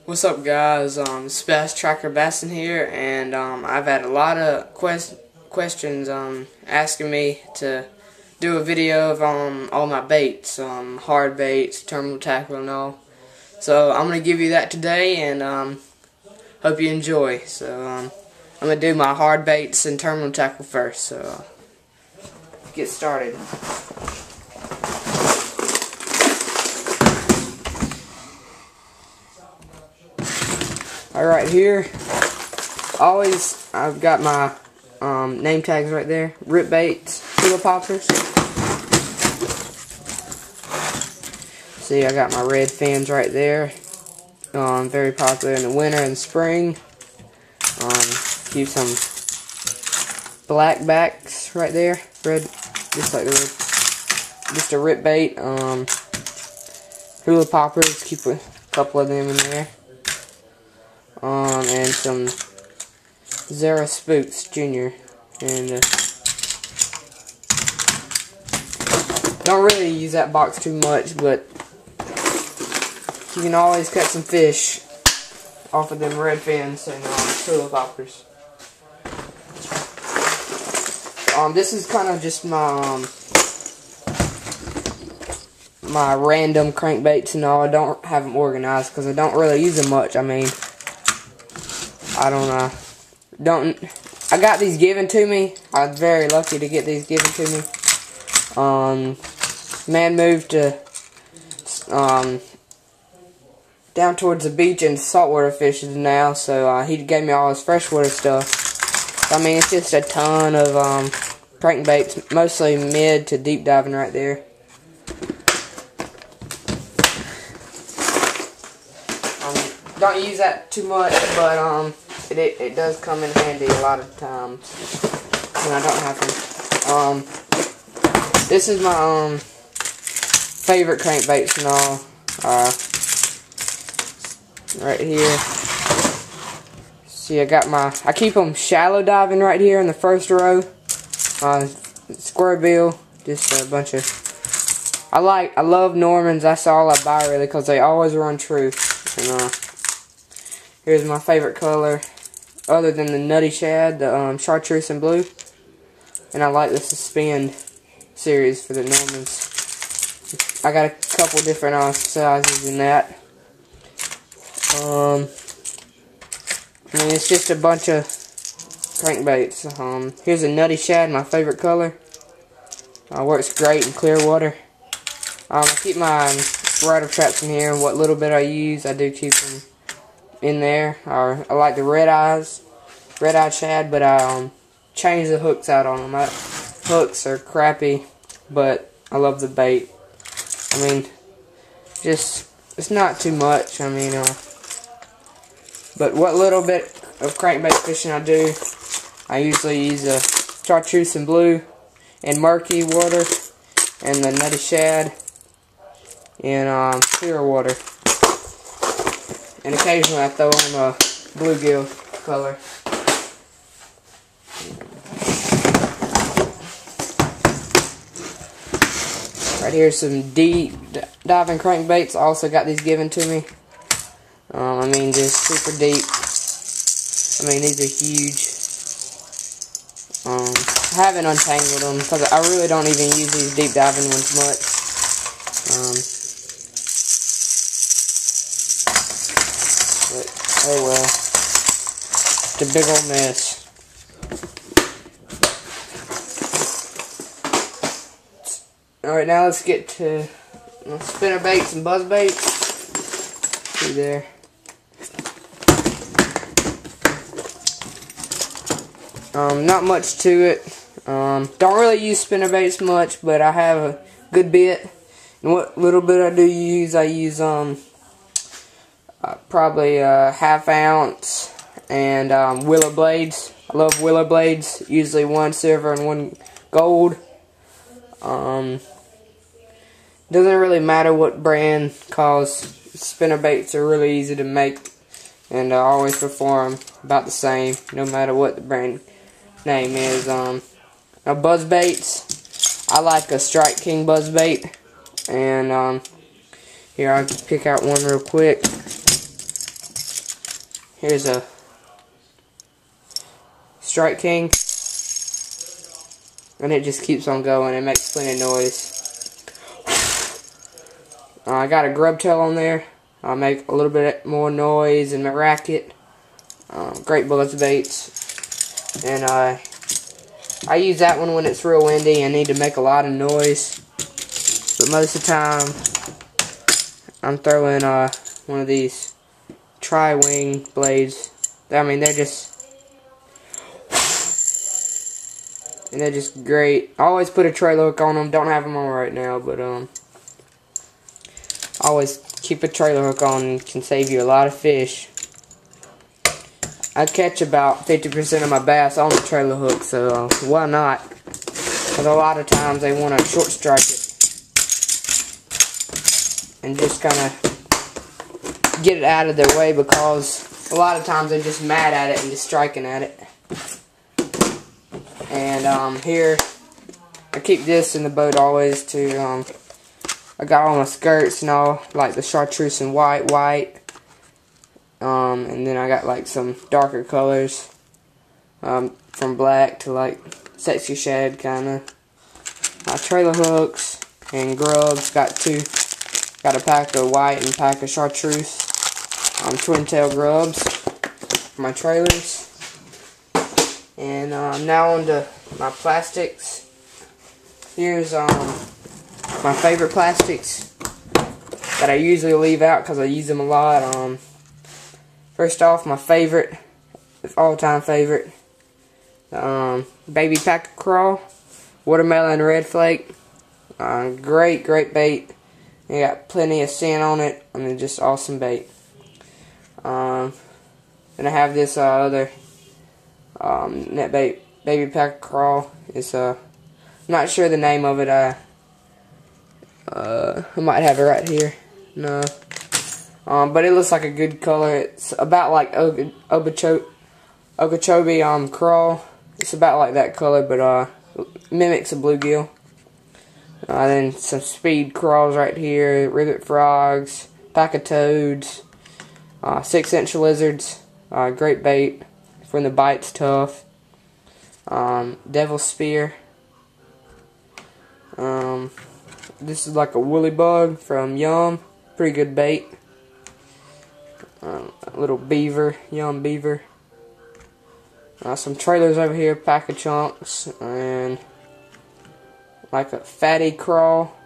What's up, guys? It's Bass Tracker Bassin here, and I've had a lot of questions asking me to do a video of all my baits, hard baits, terminal tackle, and all. So I'm gonna give you that today, and hope you enjoy. So I'm gonna do my hard baits and terminal tackle first. So get started. Alright, here, I've got my name tags right there. Rip baits, hula poppers. See, I got my red fins right there. Very popular in the winter and spring. Keep some black backs right there. Red, just like just a rip bait. Hula poppers, keep a couple of them in there. And some Zara Spooks Jr. And don't really use that box too much, but you can always catch some fish off of them red fins and hula poppers. This is kind of just my my random crankbaits and all. I don't have them organized because I don't really use them much. I mean, I got these given to me. I'm very lucky to get these given to me. Man moved to down towards the beach and saltwater fishing now, so he gave me all his freshwater stuff. I mean, it's just a ton of crankbaits, mostly mid to deep diving right there. Don't use that too much, but it does come in handy a lot of times when I don't have them. This is my favorite crankbaits and all. Right here. See, I keep them shallow diving right here in the first row. Square bill, just a bunch of. I love Normans. That's all I buy really, because they always run true. And here's my favorite color, other than the Nutty Shad, the Chartreuse and Blue. And I like the Suspend series for the Normans. I got a couple different sizes in that. I mean, it's just a bunch of crankbaits. Here's a Nutty Shad, my favorite color. Works great in clear water. I keep my spider traps in here, and what little bit I use, I do keep them in there. I like the red eye shad, but I change the hooks out on them. Hooks are crappy, but I love the bait. I mean, it's not too much. I mean, but what little bit of crankbait fishing I do, I usually use a Chartreuse and Blue and murky water, and the Nutty Shad in clear water. And occasionally I throw on a bluegill color. Right here, some deep diving crankbaits. Also got these given to me. I mean, just super deep. I mean, these are huge. I haven't untangled them because I really don't even use these deep diving ones much. But oh well, it's a big old mess. Alright, now let's get to spinner baits and buzz baits. See there. Not much to it. Don't really use spinner baits much, but I have a good bit. And what little bit I use probably a ½ ounce, and willow blades. I love willow blades. Usually one silver and one gold. Doesn't really matter what brand, cause spinner baits are really easy to make, and I always perform about the same, no matter what the brand name is. Now buzz baits, I like a Strike King buzz bait, and Here, I'll pick out one real quick. Here's a Strike King, and it just keeps on going. It makes plenty of noise. I got a grub tail on there. I make a little bit more noise in my racket. Great bullets baits, and I use that one when it's real windy and need to make a lot of noise. But most of the time, I'm throwing one of these tri-wing blades. I mean, they're just great. I always put a trailer hook on them. Don't have them on right now, but always keep a trailer hook on. And can save you a lot of fish. I catch about 50% of my bass on the trailer hook, so why not? Because a lot of times they want to short strike it and just kind of get it out of their way, because a lot of times they're just mad at it and just striking at it. And here, I keep this in the boat always to, I got all my skirts and all, like the chartreuse and white. And then I got like some darker colors, from black to like sexy shad kinda. Trailer hooks and grubs, got a pack of white and a pack of chartreuse, twin tail grubs for my trailers. And now on to my plastics. Here's my favorite plastics that I usually leave out because I use them a lot. First off, my favorite, all-time favorite, Baby Packer Crawl, Watermelon Red Flake. Great bait. You got plenty of scent on it. I mean, just awesome bait. And I have this other net bait, Baby Packer Crawl. It's I'm not sure the name of it. I might have it right here. No. But it looks like a good color. It's about like Okeechobee Crawl. It's about like that color, but mimics a bluegill. Then some Speed Crawls right here, Ribbit Frogs, pack of toads, 6-inch lizards. Great bait when the bite's tough. Devil Spear. This is like a woolly bug from Yum. Pretty good bait. A little beaver, Yum beaver. Some trailers over here, pack of chunks, and like a fatty crawl,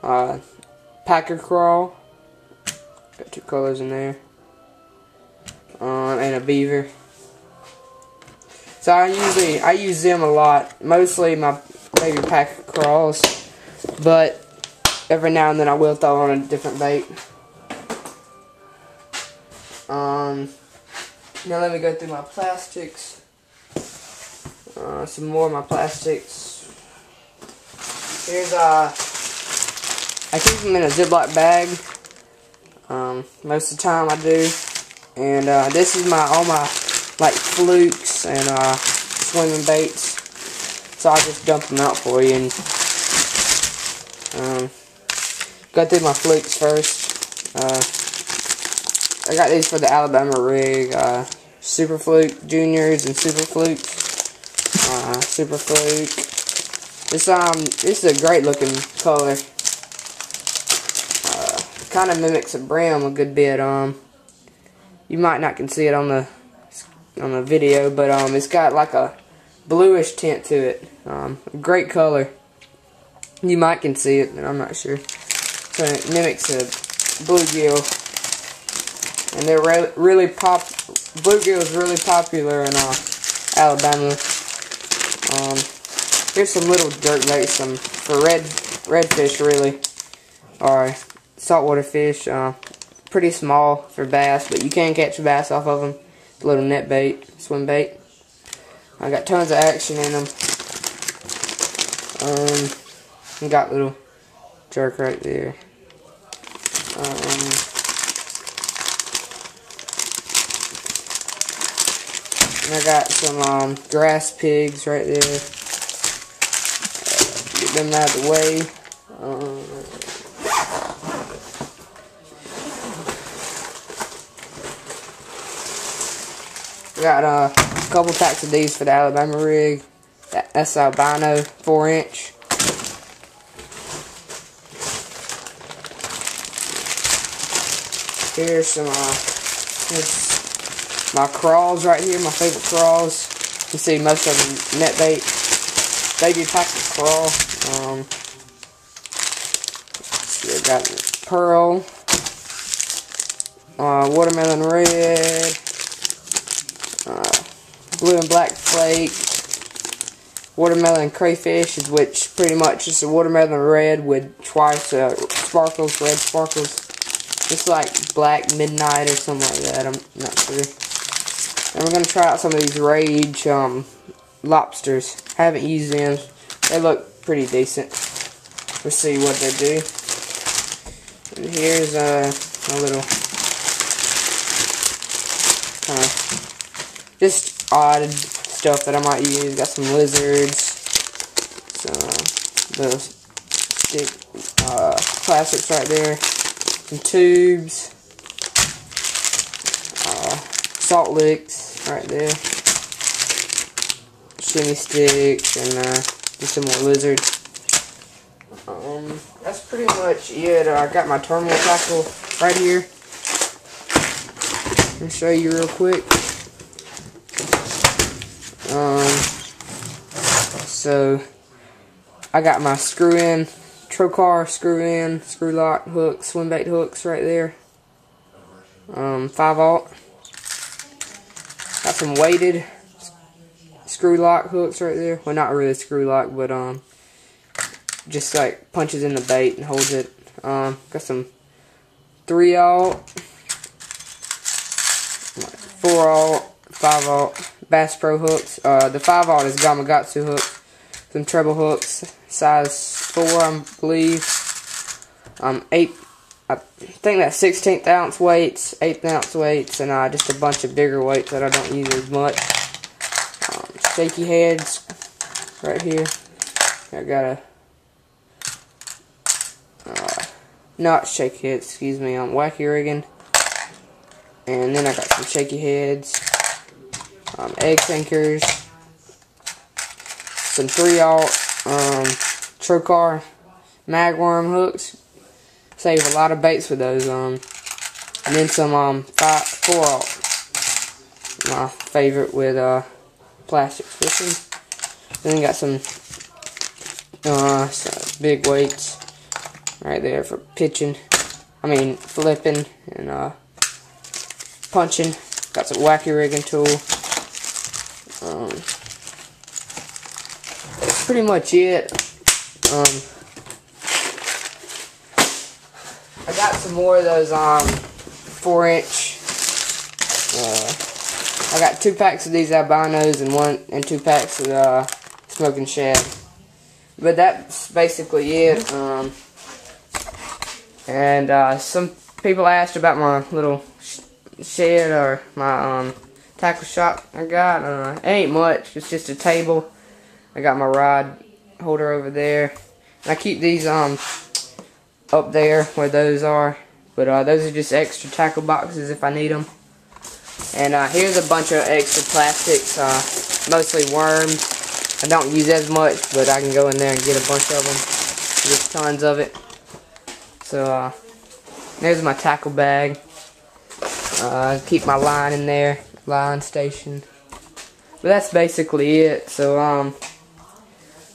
packer crawl. Got 2 colors in there, and a beaver. So I use them a lot. Mostly my Baby Packer Crawls, but every now and then I will throw on a different bait. Now let me go through my plastics. Some more of my plastics. Here's I keep them in a Ziploc bag. Most of the time I do. And this is all my like flukes and swimming baits. So I'll just dump them out for you and go through my flukes first. I got these for the Alabama rig, Super Fluke Juniors and Super Flukes. Super Fluke. This is a great looking color. Kind of mimics a brim a good bit. You might not can see it on the video, but it's got like a bluish tint to it. Great color. You might can see it, but I'm not sure. So it mimics a bluegill. And they're bluegill is really popular in Alabama. Here's some little jerk baits, for redfish really, or saltwater fish. Pretty small for bass, but you can catch bass off of them. A little net bait, swim bait. I got tons of action in them. Got little jerk right there. And I got some grass pigs right there. Get them out of the way. Got a couple packs of these for the Alabama rig. That's albino 4-inch. Here's some my crawls right here, my favorite crawls. You see most of them net bait. Baby pack of crawl. So got pearl, watermelon red, blue and black flake, watermelon crayfish, which pretty much is a watermelon red with twice sparkles, red sparkles. It's like black midnight or something like that, I'm not sure. And we're going to try out some of these Rage lobsters. I haven't used them. They look pretty decent. Let's see what they do. And here's a little just odd stuff that I might use. Got some lizards, some little stick plastics right there, some tubes, salt licks right there, shimmy sticks, and just some more lizards. That's pretty much it. I got my terminal tackle right here. Let me show you real quick. So I got my screw-in, Trocar screw-in, screw-lock hooks, swim bait hooks right there. 5/0. Got some weighted screw-lock hooks right there. Well, not really screw-lock, but just like punches in the bait and holds it. Got some 3/0, 4/0, 5/0 Bass Pro hooks. The 5/0 is Gamakatsu hook. Some treble hooks, size 4, I believe. 8. I think that's 1/16 ounce weights, 1/8 ounce weights, and just a bunch of bigger weights that I don't use as much. Shaky heads right here. I got not shaky heads, excuse me, wacky rigging. And then I got some shaky heads, egg sinkers, some 3/0 Trocar magworm hooks. Save a lot of baits with those. And then some 4/0, my favorite with plastic fishing. Then got some big weights right there for pitching. I mean flipping and punching. Got some wacky rigging tool. That's pretty much it. I got some more of those 4-inch. I got 2 packs of these albinos and 2 packs of smoking shad. But that's basically it. Some people asked about my little shed or my tackle shop I got. It ain't much. It's just a table. I got my rod holder over there. And I keep these up there where those are. But those are just extra tackle boxes if I need them. And here's a bunch of extra plastics, mostly worms. I don't use as much, but I can go in there and get a bunch of them. There's tons of it. So there's my tackle bag. Keep my line in there, line station. But that's basically it. So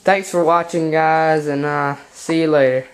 thanks for watching, guys, and see you later.